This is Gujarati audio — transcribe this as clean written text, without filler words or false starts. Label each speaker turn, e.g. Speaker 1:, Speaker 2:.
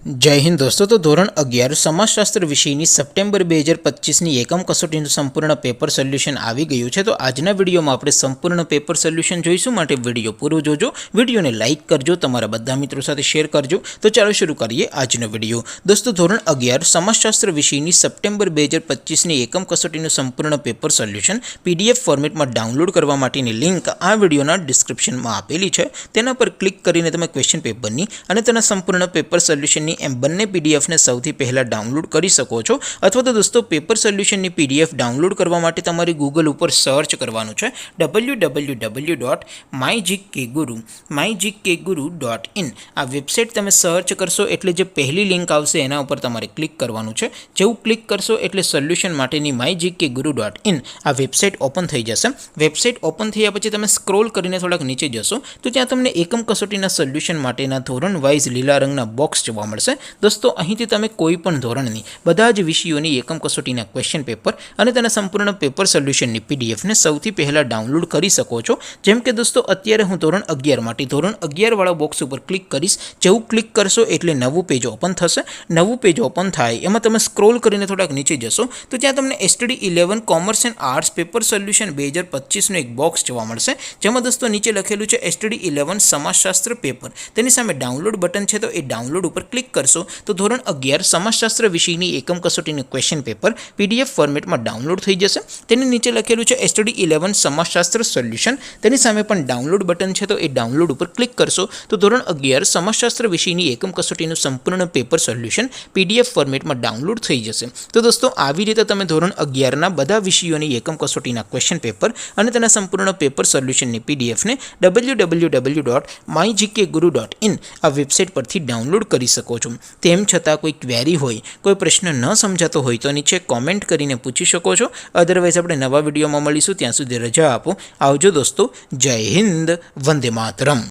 Speaker 1: जय हिंद दोस्तों। तो धोरण 11 समाजशास्त्र विषयની સપ્ટેમ્બર 2025ની એકમ કસોટીનું સંપૂર્ણ પેપર સોલ્યુશન આવી ગયું છે। તો આજના વિડીયોમાં આપણે સંપૂર્ણ પેપર સોલ્યુશન જોઈશું, માટે વિડીયો પૂરો જોજો, વિડીયોને લાઇક કરજો, તમારા બધા મિત્રો સાથે શેર કરજો। તો ચાલો શરૂ કરીએ આજનો વિડીયો। દોસ્તો ધોરણ 11 સમાજશાસ્ત્ર વિષયની સપ્ટેમ્બર 2025ની એકમ કસોટીનું સંપૂર્ણ પેપર સોલ્યુશન પીડીએફ ફોર્મેટમાં ડાઉનલોડ કરવા માટેની લિંક આ વિડીયોના ડિસ્ક્રિપ્શનમાં આપેલી છે। તેના પર ક્લિક કરીને તમે ક્વેશ્ચન પેપરની અને તેના સંપૂર્ણ પેપર સોલ્યુશનની એમ બંને પીડીએફને સૌથી પહેલાં ડાઉનલોડ કરી શકો છો। અથવા તો દોસ્તો પેપર સોલ્યુશનની પીડીએફ ડાઉનલોડ કરવા માટે તમારે ગૂગલ ઉપર સર્ચ કરવાનું છે www.mygkguru.in। આ વેબસાઇટ તમે સર્ચ કરશો એટલે જે પહેલી લિંક આવશે એના ઉપર તમારે ક્લિક કરવાનું છે। જેવું ક્લિક કરશો એટલે સોલ્યુશન માટેની mygkguru.in આ વેબસાઇટ ઓપન થઈ જશે। વેબસાઇટ ઓપન થયા પછી તમે સ્ક્રોલ કરીને થોડાક નીચે જશો તો ત્યાં તમને એકમ કસોટીના સોલ્યુશન માટેના ધોરણ વાઇઝ લીલા રંગના બોક્સ જોવા મળશે। દોસ્તો અહીંથી તમે કોઈ પણ ધોરણની બધા જ વિષયોની એકમ કસોટીના ક્વેશ્ચન પેપર અને તેના સંપૂર્ણ પેપર સોલ્યુશનની પીડીએફને સૌથી પહેલાં ડાઉનલોડ કરી શકો છો। જેમ કે દોસ્તો અત્યારે હું ધોરણ 11 માટે ધોરણ 11 વાળા બોક્સ ઉપર ક્લિક કરીશ। જેવું ક્લિક કરશો એટલે નવું પેજ ઓપન થશે। નવું પેજ ઓપન થાય એમાં તમે સ્ક્રોલ કરીને થોડાક નીચે જશો તો ત્યાં તમને STD 11 commerce and arts paper solution 2025નું એક બોક્સ જોવા મળશે। જેમાં દોસ્તો નીચે લખેલું છે STD 11 સમાજશાસ્ત્ર પેપર, તેની સામે ડાઉનલોડ બટન છે, તો એ ડાઉનલોડ ઉપર ક્લિક કરશો તો ધોરણ 11 સમાજશાસ્ત્ર વિષયની એકમ કસોટીનું ક્વેશ્ચન પેપર પીડીએફ ફોર્મેટમાં ડાઉનલોડ થઈ જશે। તેની નીચે લખેલું છે STD 11 સમાજશાસ્ત્ર સોલ્યુશન, તેની સામે પણ ડાઉનલોડ બટન છે, તો એ ડાઉનલોડ ઉપર ક્લિક કરશો તો ધોરણ 11 સમાજશાસ્ત્ર વિષયની એકમ કસોટીનું સંપૂર્ણ પેપર સોલ્યુશન પીડીએફ ફોર્મેટમાં ડાઉનલોડ થઈ જશે। તો દોસ્તો આવી રીતે તમે ધોરણ 11ના બધા વિષયોની એકમ કસોટીના ક્વેશ્ચન પેપર અને તેના સંપૂર્ણ પેપર સોલ્યુશનની પીડીએફને www.mygkguru.in આ વેબસાઇટ પરથી ડાઉનલોડ કરી શકો છો। તેમ છતાં કોઈ ક્વેરી હોય, કોઈ પ્રશ્ન ન સમજાતો હોય તો નીચે કોમેન્ટ કરીને પૂછી શકો છો। અધરવાઇઝ આપણે નવા વિડીયોમાં મળીશું, ત્યાં સુધી રજા આપો। આવજો દોસ્તો, જય હિન્દ, વંદે માતરમ।